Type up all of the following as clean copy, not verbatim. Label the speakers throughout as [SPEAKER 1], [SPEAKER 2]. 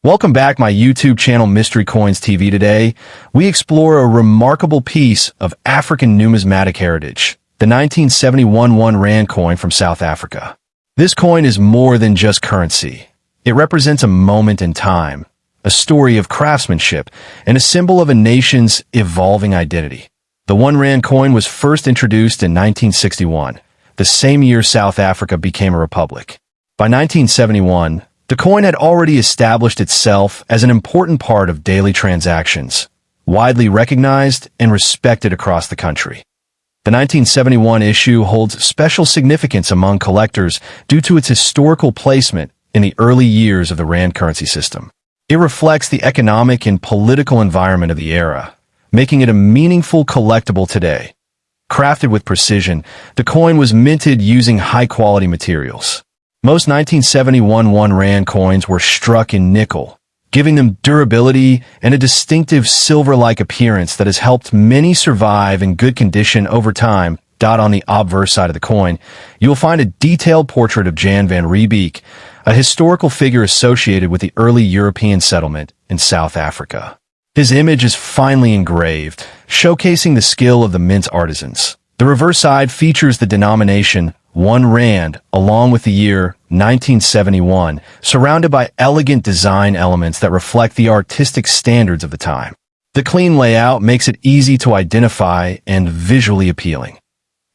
[SPEAKER 1] Welcome back my YouTube channel Mystery Coins TV. Today, we explore a remarkable piece of African numismatic heritage, the 1971 1 Rand coin from South Africa. This coin is more than just currency. It represents a moment in time, a story of craftsmanship, and a symbol of a nation's evolving identity. The 1 Rand coin was first introduced in 1961, the same year South Africa became a republic. By 1971, the coin had already established itself as an important part of daily transactions, widely recognized and respected across the country. The 1971 issue holds special significance among collectors due to its historical placement in the early years of the Rand currency system. It reflects the economic and political environment of the era, making it a meaningful collectible today. Crafted with precision, the coin was minted using high-quality materials. Most 1971 1 Rand coins were struck in nickel, giving them durability and a distinctive silver-like appearance that has helped many survive in good condition over time. On the obverse side of the coin, you will find a detailed portrait of Jan van Riebeeck, a historical figure associated with the early European settlement in South Africa. His image is finely engraved, showcasing the skill of the mint artisans. The reverse side features the denomination 1 Rand, along with the year 1971, surrounded by elegant design elements that reflect the artistic standards of the time. The clean layout makes it easy to identify and visually appealing.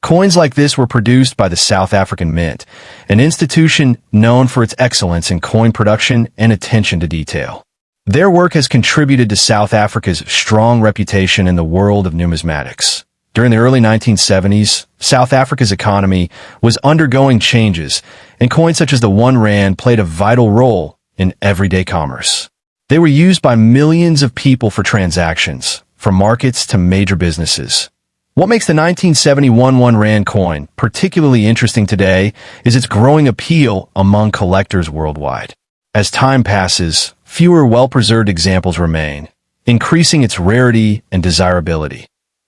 [SPEAKER 1] Coins like this were produced by the South African Mint, an institution known for its excellence in coin production and attention to detail. Their work has contributed to South Africa's strong reputation in the world of numismatics. During the early 1970s, South Africa's economy was undergoing changes, and coins such as the 1 Rand played a vital role in everyday commerce. They were used by millions of people for transactions, from markets to major businesses. What makes the 1971 1 Rand coin particularly interesting today is its growing appeal among collectors worldwide. As time passes, fewer well-preserved examples remain, increasing its rarity and desirability.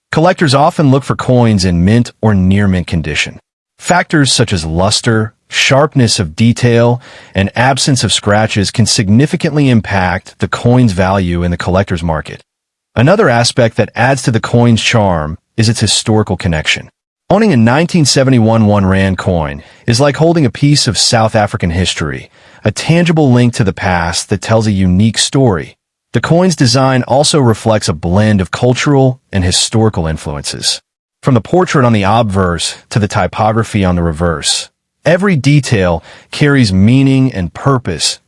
[SPEAKER 1] Collectors often look for coins in mint or near-mint condition. Factors such as luster, sharpness of detail, and absence of scratches can significantly impact the coin's value in the collector's market. Another aspect that adds to the coin's charm is its historical connection. Owning a 1971 1 Rand coin is like holding a piece of South African history, a tangible link to the past that tells a unique story. The coin's design also reflects a blend of cultural and historical influences. From the portrait on the obverse to the typography on the reverse, every detail carries meaning and purpose.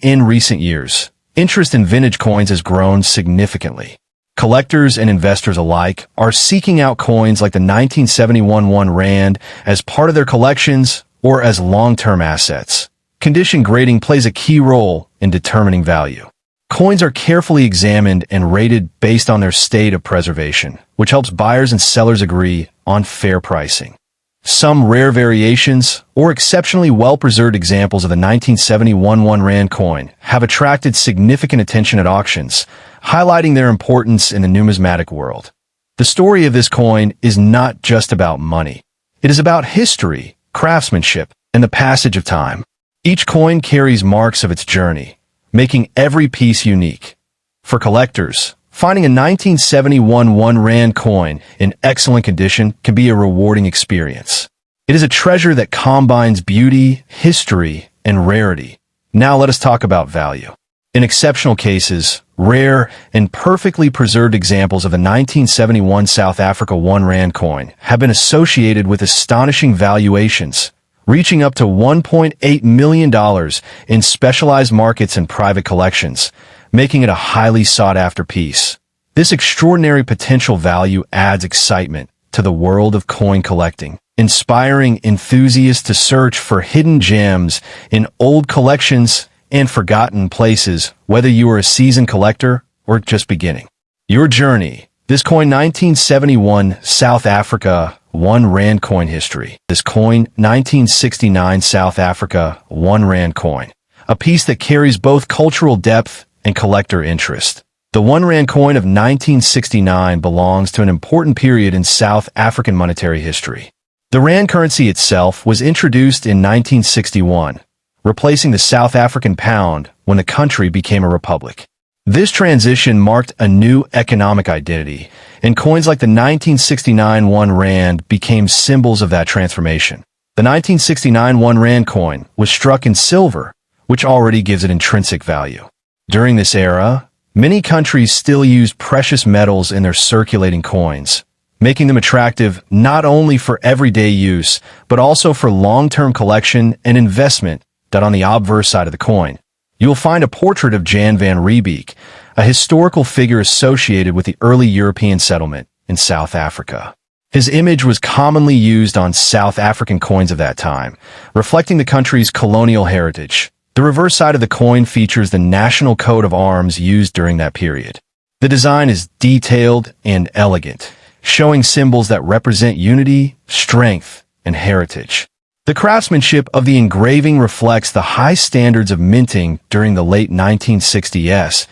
[SPEAKER 1] In recent years, interest in vintage coins has grown significantly. Collectors and investors alike are seeking out coins like the 1971 1 Rand as part of their collections or as long-term assets. Condition grading plays a key role in determining value. Coins are carefully examined and rated based on their state of preservation, which helps buyers and sellers agree on fair pricing. Some rare variations or exceptionally well-preserved examples of the 1971 1 Rand coin have attracted significant attention at auctions, highlighting their importance in the numismatic world. The story of this coin is not just about money. It is about history, craftsmanship, and the passage of time. Each coin carries marks of its journey, making every piece unique. For collectors, finding a 1971 1 Rand coin in excellent condition can be a rewarding experience. It is a treasure that combines beauty, history, and rarity. Now let us talk about value. In exceptional cases, rare and perfectly preserved examples of the 1971 South Africa 1 Rand coin have been associated with astonishing valuations, reaching up to $1.8 million in specialized markets and private collections, making it a highly sought-after piece. This extraordinary potential value adds excitement to the world of coin collecting, inspiring enthusiasts to search for hidden gems in old collections and forgotten places, whether you are a seasoned collector or just beginning. Your journey. This coin 1971 South Africa 1 Rand coin history. This coin 1969 South Africa 1 Rand coin. A piece that carries both cultural depth and collector interest. The 1 Rand coin of 1969 belongs to an important period in South African monetary history. The Rand currency itself was introduced in 1961, replacing the South African pound when the country became a republic. This transition marked a new economic identity, and coins like the 1969 1 Rand became symbols of that transformation. The 1969 1 Rand coin was struck in silver, which already gives it intrinsic value. During this era, many countries still use precious metals in their circulating coins, making them attractive not only for everyday use, but also for long-term collection and investment. That on the obverse side of the coin, you will find a portrait of Jan van Riebeeck, a historical figure associated with the early European settlement in South Africa. His image was commonly used on South African coins of that time, reflecting the country's colonial heritage. The reverse side of the coin features the national coat of arms used during that period. The design is detailed and elegant, showing symbols that represent unity, strength, and heritage. The craftsmanship of the engraving reflects the high standards of minting during the late 1960s.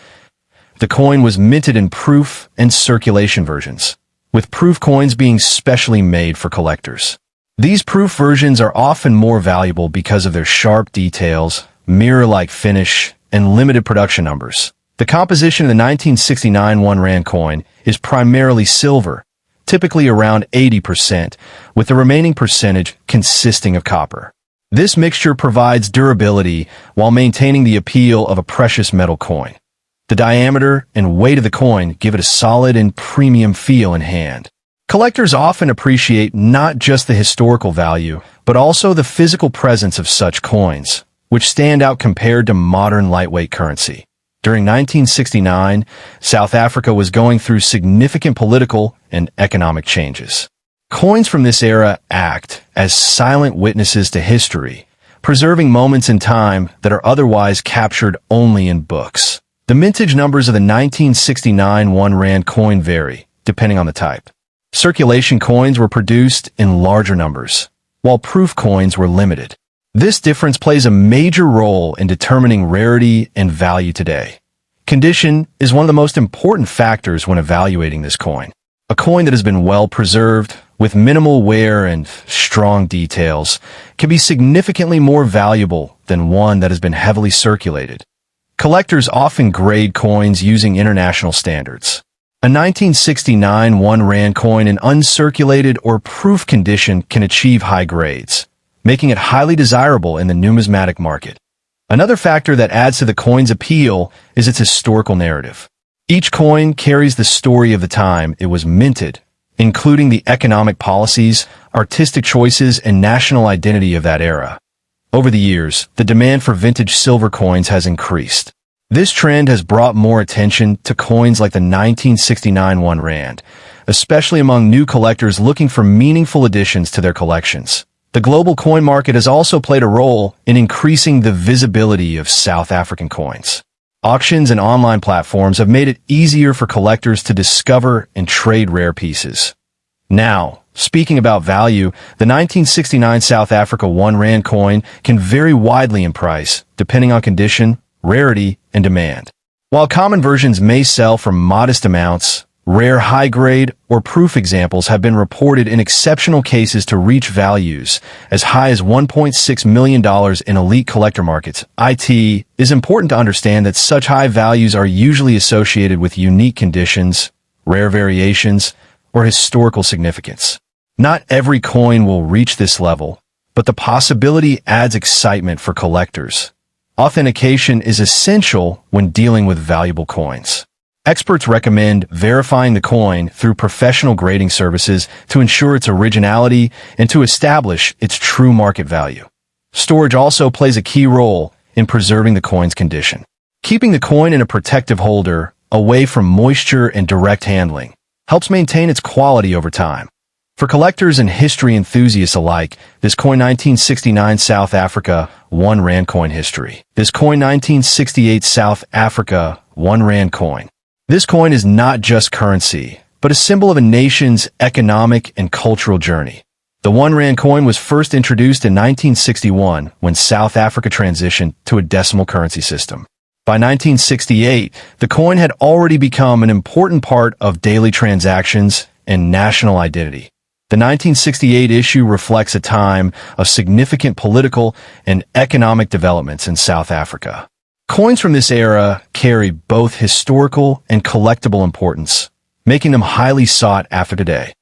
[SPEAKER 1] The coin was minted in proof and circulation versions, with proof coins being specially made for collectors. These proof versions are often more valuable because of their sharp details, mirror-like finish, and limited production numbers. The composition of the 1969 1 Rand coin is primarily silver, typically around 80%, with the remaining percentage consisting of copper. This mixture provides durability while maintaining the appeal of a precious metal coin. The diameter and weight of the coin give it a solid and premium feel in hand. Collectors often appreciate not just the historical value, but also the physical presence of such coins, which stand out compared to modern lightweight currency. During 1969, South Africa was going through significant political and economic changes. Coins from this era act as silent witnesses to history, preserving moments in time that are otherwise captured only in books. The mintage numbers of the 1969 1 Rand coin vary, depending on the type. Circulation coins were produced in larger numbers, while proof coins were limited. This difference plays a major role in determining rarity and value today. Condition is one of the most important factors when evaluating this coin. A coin that has been well preserved, with minimal wear and strong details, can be significantly more valuable than one that has been heavily circulated. Collectors often grade coins using international standards. A 1969 1 Rand coin in uncirculated or proof condition can achieve high grades, making it highly desirable in the numismatic market. Another factor that adds to the coin's appeal is its historical narrative. Each coin carries the story of the time it was minted, including the economic policies, artistic choices, and national identity of that era. Over the years, the demand for vintage silver coins has increased. This trend has brought more attention to coins like the 1969 1 Rand, especially among new collectors looking for meaningful additions to their collections. The global coin market has also played a role in increasing the visibility of South African coins. Auctions and online platforms have made it easier for collectors to discover and trade rare pieces. Now, speaking about value, the 1969 South Africa 1 Rand coin can vary widely in price, depending on condition, rarity, and demand. While common versions may sell for modest amounts, rare high-grade or proof examples have been reported in exceptional cases to reach values as high as $1.6 million in elite collector markets. It is important to understand that such high values are usually associated with unique conditions, rare variations, or historical significance. Not every coin will reach this level, but the possibility adds excitement for collectors. Authentication is essential when dealing with valuable coins. Experts recommend verifying the coin through professional grading services to ensure its originality and to establish its true market value. Storage also plays a key role in preserving the coin's condition. Keeping the coin in a protective holder, away from moisture and direct handling, helps maintain its quality over time. For collectors and history enthusiasts alike, this coin 1969 South Africa 1 Rand coin history. This coin 1968 South Africa 1 Rand coin. This coin is not just currency, but a symbol of a nation's economic and cultural journey. The 1 Rand coin was first introduced in 1961 when South Africa transitioned to a decimal currency system. By 1968, the coin had already become an important part of daily transactions and national identity. The 1968 issue reflects a time of significant political and economic developments in South Africa. Coins from this era carry both historical and collectible importance, making them highly sought after today.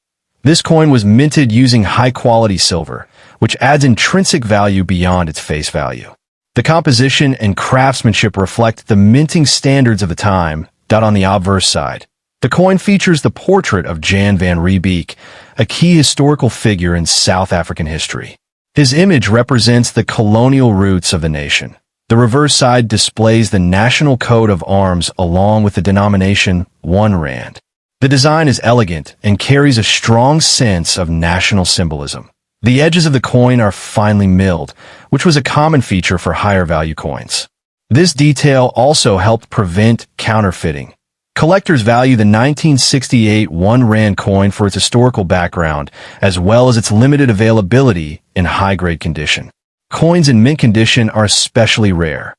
[SPEAKER 1] This coin was minted using high-quality silver, which adds intrinsic value beyond its face value. The composition and craftsmanship reflect the minting standards of the time. On the obverse side, the coin features the portrait of Jan van Riebeeck, a key historical figure in South African history. His image represents the colonial roots of the nation. The reverse side displays the national coat of arms along with the denomination 1 rand. The design is elegant and carries a strong sense of national symbolism. The edges of the coin are finely milled, which was a common feature for higher value coins. This detail also helped prevent counterfeiting. Collectors value the 1968 1 rand coin for its historical background, as well as its limited availability in high-grade condition. Coins in mint condition are especially rare.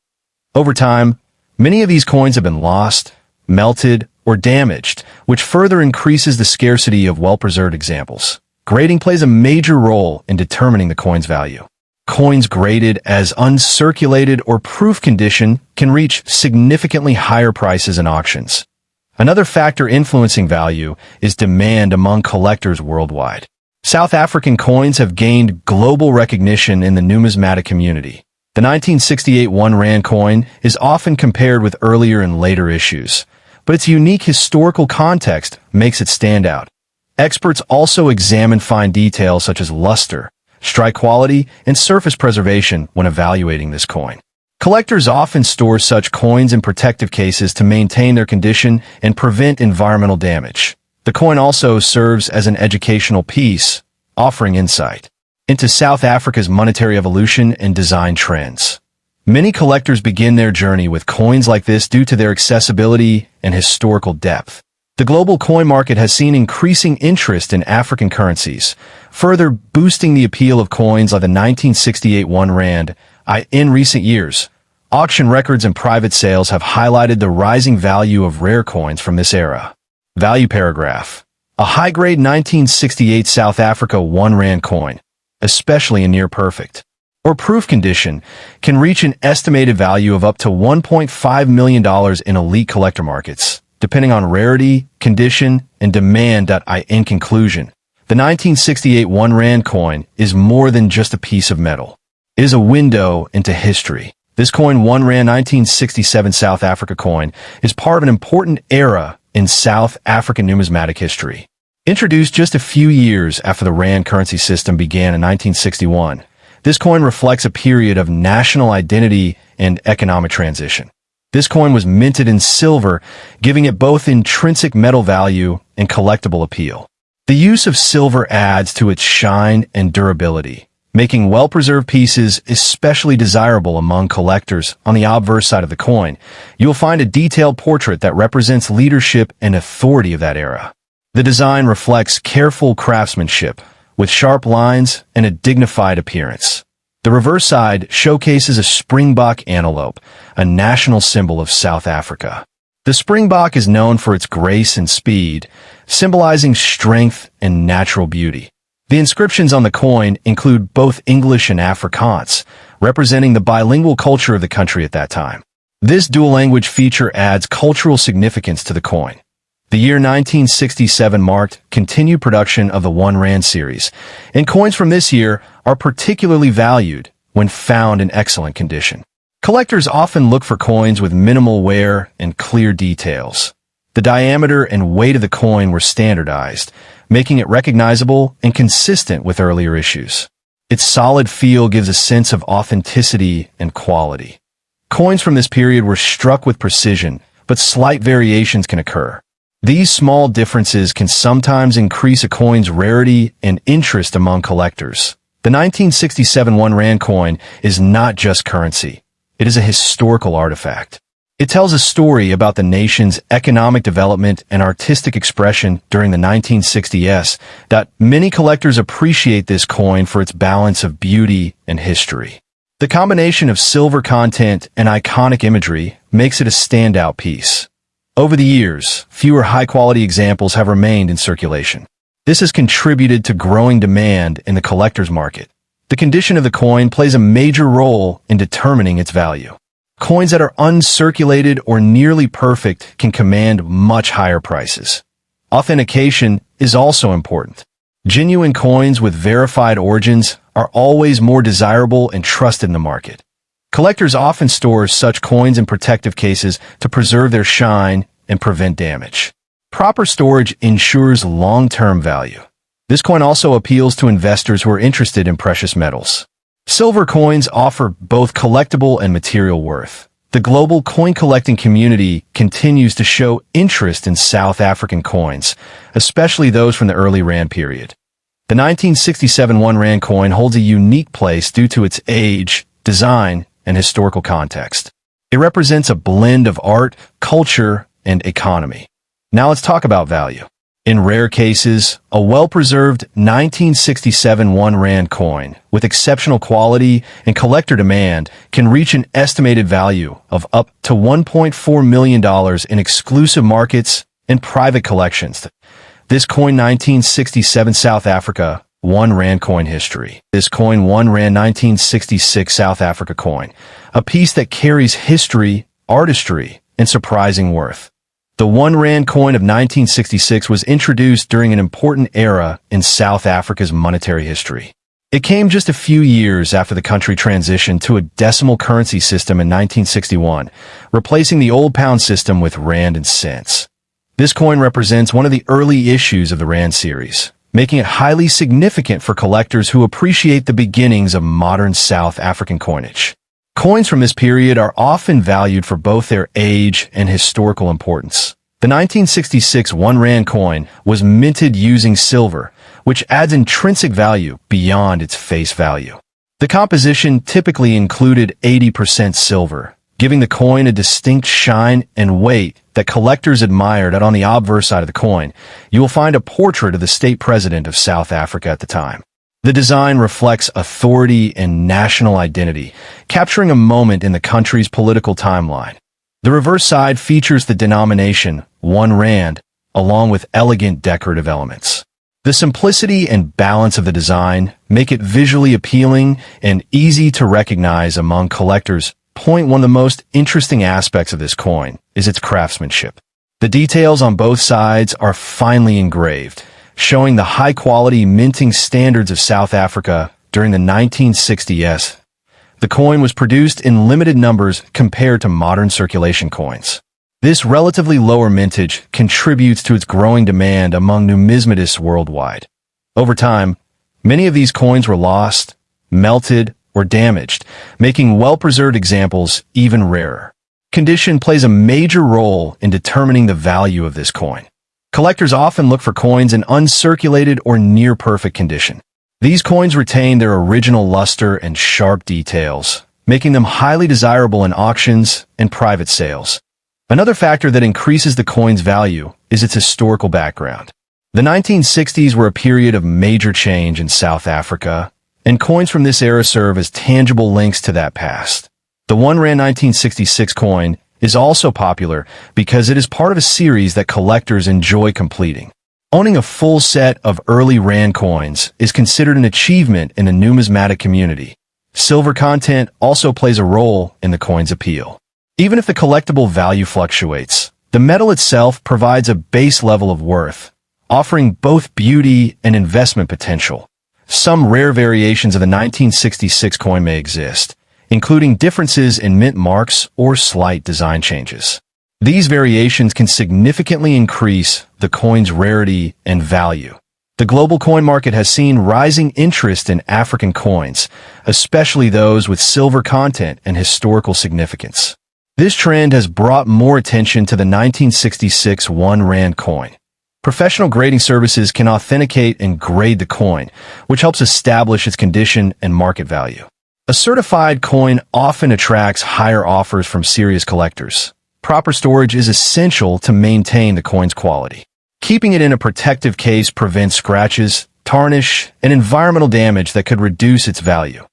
[SPEAKER 1] Over time, many of these coins have been lost, melted, or damaged, which further increases the scarcity of well-preserved examples. Grading plays a major role in determining the coin's value. Coins graded as uncirculated or proof condition can reach significantly higher prices in auctions. Another factor influencing value is demand among collectors worldwide. South African coins have gained global recognition in the numismatic community. The 1968 1 rand coin is often compared with earlier and later issues, but its unique historical context makes it stand out. Experts also examine fine details such as luster, strike quality, and surface preservation when evaluating this coin. Collectors often store such coins in protective cases to maintain their condition and prevent environmental damage. The coin also serves as an educational piece, offering insight into South Africa's monetary evolution and design trends. Many collectors begin their journey with coins like this due to their accessibility and historical depth. The global coin market has seen increasing interest in African currencies, further boosting the appeal of coins like the 1968 1 rand. In recent years, auction records and private sales have highlighted the rising value of rare coins from this era. Value paragraph. A high-grade 1968 South Africa 1 rand coin, especially in near-perfect or proof condition, can reach an estimated value of up to $1.5 million in elite collector markets, depending on rarity, condition, and demand. In conclusion, the 1968 1 rand coin is more than just a piece of metal. It is a window into history. This coin, 1 rand 1967 South Africa coin, is part of an important era in South African numismatic history. Introduced just a few years after the rand currency system began in 1961, this coin reflects a period of national identity and economic transition. This coin was minted in silver, giving it both intrinsic metal value and collectible appeal. The use of silver adds to its shine and durability, making well-preserved pieces especially desirable among collectors. On the obverse side of the coin, you'll find a detailed portrait that represents leadership and authority of that era. The design reflects careful craftsmanship, with sharp lines and a dignified appearance. The reverse side showcases a springbok antelope, a national symbol of South Africa. The springbok is known for its grace and speed, symbolizing strength and natural beauty. The inscriptions on the coin include both English and Afrikaans, representing the bilingual culture of the country at that time. This dual-language feature adds cultural significance to the coin. The year 1967 marked continued production of the 1 rand series, and coins from this year are particularly valued when found in excellent condition. Collectors often look for coins with minimal wear and clear details. The diameter and weight of the coin were standardized, making it recognizable and consistent with earlier issues. Its solid feel gives a sense of authenticity and quality. Coins from this period were struck with precision, but slight variations can occur. These small differences can sometimes increase a coin's rarity and interest among collectors. The 1967 1 rand coin is not just currency. It is a historical artifact. It tells a story about the nation's economic development and artistic expression during the 1960s. Many collectors appreciate this coin for its balance of beauty and history. The combination of silver content and iconic imagery makes it a standout piece. Over the years, fewer high-quality examples have remained in circulation. This has contributed to growing demand in the collector's market. The condition of the coin plays a major role in determining its value. Coins that are uncirculated or nearly perfect can command much higher prices. Authentication is also important. Genuine coins with verified origins are always more desirable and trusted in the market. Collectors often store such coins in protective cases to preserve their shine and prevent damage. Proper storage ensures long-term value. This coin also appeals to investors who are interested in precious metals. Silver coins offer both collectible and material worth. The global coin collecting community continues to show interest in South African coins, especially those from the early Rand period. The 1967 1 Rand coin holds a unique place due to its age, design, and historical context. It represents a blend of art, culture, and economy. Now let's talk about value. In rare cases, a well-preserved 1967 1 Rand coin with exceptional quality and collector demand can reach an estimated value of up to $1.4 million in exclusive markets and private collections. This coin 1967 South Africa 1 Rand coin history. This coin 1 Rand 1966 South Africa coin, a piece that carries history, artistry, and surprising worth. The 1 Rand coin of 1966 was introduced during an important era in South Africa's monetary history. It came just a few years after the country transitioned to a decimal currency system in 1961, replacing the old pound system with rand and cents. This coin represents one of the early issues of the Rand series, making it highly significant for collectors who appreciate the beginnings of modern South African coinage. Coins from this period are often valued for both their age and historical importance. The 1966 1 Rand coin was minted using silver, which adds intrinsic value beyond its face value. The composition typically included 80% silver, giving the coin a distinct shine and weight that collectors admired. On the obverse side of the coin, you will find a portrait of the state president of South Africa at the time. The design reflects authority and national identity, capturing a moment in the country's political timeline. The reverse side features the denomination 1 Rand, along with elegant decorative elements. The simplicity and balance of the design make it visually appealing and easy to recognize among collectors. One of the most interesting aspects of this coin is its craftsmanship. The details on both sides are finely engraved, showing the high-quality minting standards of South Africa during the 1960s. The coin was produced in limited numbers compared to modern circulation coins. This relatively lower mintage contributes to its growing demand among numismatists worldwide. Over time, many of these coins were lost, melted, or damaged, making well-preserved examples even rarer. Condition plays a major role in determining the value of this coin. Collectors often look for coins in uncirculated or near-perfect condition. These coins retain their original luster and sharp details, making them highly desirable in auctions and private sales. Another factor that increases the coin's value is its historical background. The 1960s were a period of major change in South Africa, and coins from this era serve as tangible links to that past. The 1 Rand 1966 coin is also popular because it is part of a series that collectors enjoy completing. Owning a full set of early Rand coins is considered an achievement in the numismatic community. Silver content also plays a role in the coin's appeal. Even if the collectible value fluctuates, the metal itself provides a base level of worth, offering both beauty and investment potential. Some rare variations of the 1966 coin may exist, including differences in mint marks or slight design changes. These variations can significantly increase the coin's rarity and value. The global coin market has seen rising interest in African coins, especially those with silver content and historical significance. This trend has brought more attention to the 1966 1 Rand coin. Professional grading services can authenticate and grade the coin, which helps establish its condition and market value. A certified coin often attracts higher offers from serious collectors. Proper storage is essential to maintain the coin's quality. Keeping it in a protective case prevents scratches, tarnish, and environmental damage that could reduce its value.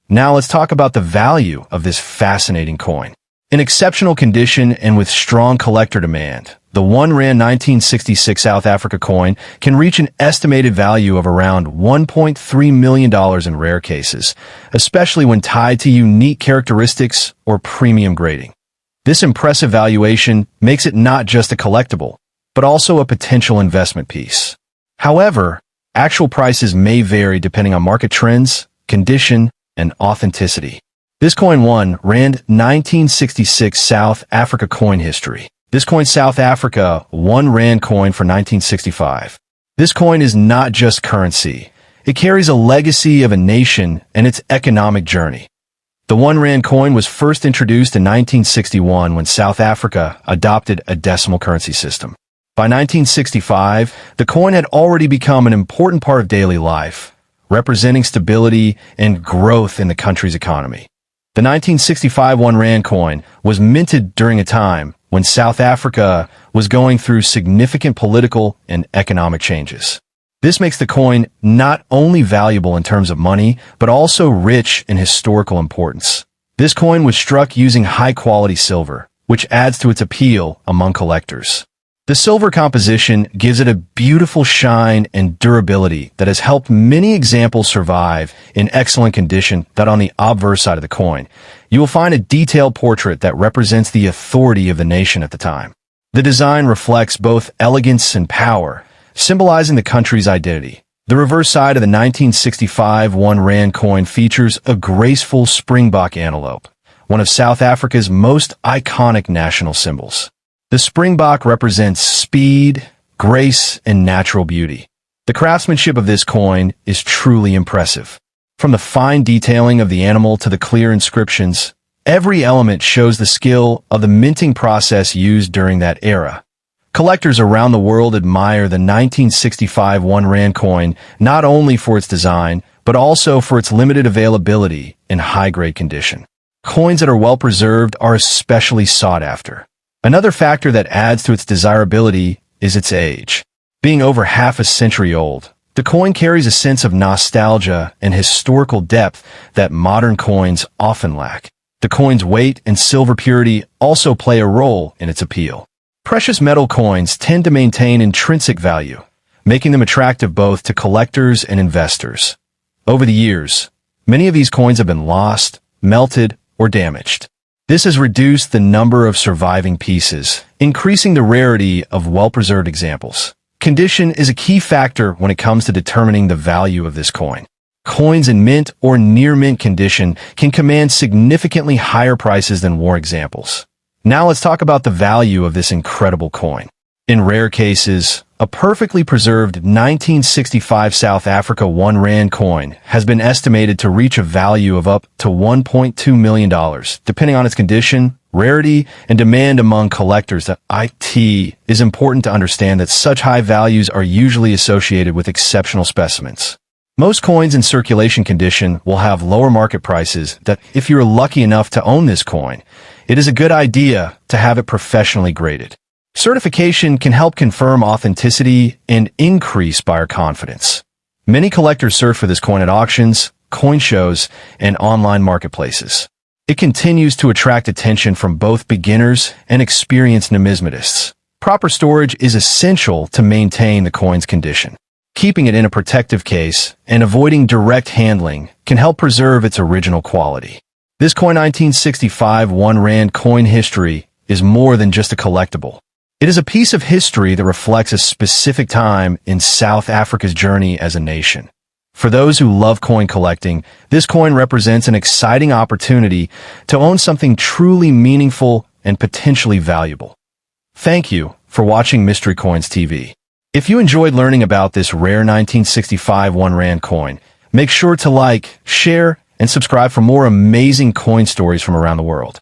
[SPEAKER 1] Now let's talk about the value of this fascinating coin. In exceptional condition and with strong collector demand, The 1 Rand 1966 South Africa coin can reach an estimated value of around $1.3 million in rare cases, especially when tied to unique characteristics or premium grading. This impressive valuation makes it not just a collectible, but also a potential investment piece. However, actual prices may vary depending on market trends, condition, and authenticity. This coin 1 Rand 1966 South Africa coin history. This coin South Africa 1 Rand coin for 1965. This coin is not just currency. It carries a legacy of a nation and its economic journey. The 1 Rand coin was first introduced in 1961 when South Africa adopted a decimal currency system. By 1965, the coin had already become an important part of daily life, representing stability and growth in the country's economy. The 1965 1 Rand coin was minted during a time when South Africa was going through significant political and economic changes. This makes the coin not only valuable in terms of money, but also rich in historical importance. This coin was struck using high-quality silver, which adds to its appeal among collectors. The silver composition gives it a beautiful shine and durability that has helped many examples survive in excellent condition. That on the obverse side of the coin, you will find a detailed portrait that represents the authority of the nation at the time. The design reflects both elegance and power, symbolizing the country's identity. The reverse side of the 1965 1 Rand coin features a graceful springbok antelope, one of South Africa's most iconic national symbols. The springbok represents speed, grace, and natural beauty. The craftsmanship of this coin is truly impressive. From the fine detailing of the animal to the clear inscriptions, every element shows the skill of the minting process used during that era. Collectors around the world admire the 1965 1 Rand coin not only for its design, but also for its limited availability in high-grade condition. Coins that are well preserved are especially sought after. Another factor that adds to its desirability is its age. Being over half a century old, the coin carries a sense of nostalgia and historical depth that modern coins often lack. The coin's weight and silver purity also play a role in its appeal. Precious metal coins tend to maintain intrinsic value, making them attractive both to collectors and investors. Over the years, many of these coins have been lost, melted, or damaged. This has reduced the number of surviving pieces, increasing the rarity of well-preserved examples. Condition is a key factor when it comes to determining the value of this coin. Coins in mint or near-mint condition can command significantly higher prices than war examples. Now let's talk about the value of this incredible coin. In rare cases, a perfectly preserved 1965 South Africa 1 Rand coin has been estimated to reach a value of up to $1.2 million, depending on its condition, rarity, and demand among collectors. It is important to understand that such high values are usually associated with exceptional specimens. Most coins in circulation condition will have lower market prices. That if you're lucky enough to own this coin, it is a good idea to have it professionally graded. Certification can help confirm authenticity and increase buyer confidence. Many collectors search for this coin at auctions, coin shows, and online marketplaces. It continues to attract attention from both beginners and experienced numismatists. Proper storage is essential to maintain the coin's condition. Keeping it in a protective case and avoiding direct handling can help preserve its original quality. This coin 1965 1 Rand coin history is more than just a collectible. It is a piece of history that reflects a specific time in South Africa's journey as a nation. For those who love coin collecting, this coin represents an exciting opportunity to own something truly meaningful and potentially valuable. Thank you for watching Mystery Coins TV. If you enjoyed learning about this rare 1965 1 Rand coin, make sure to like, share, and subscribe for more amazing coin stories from around the world.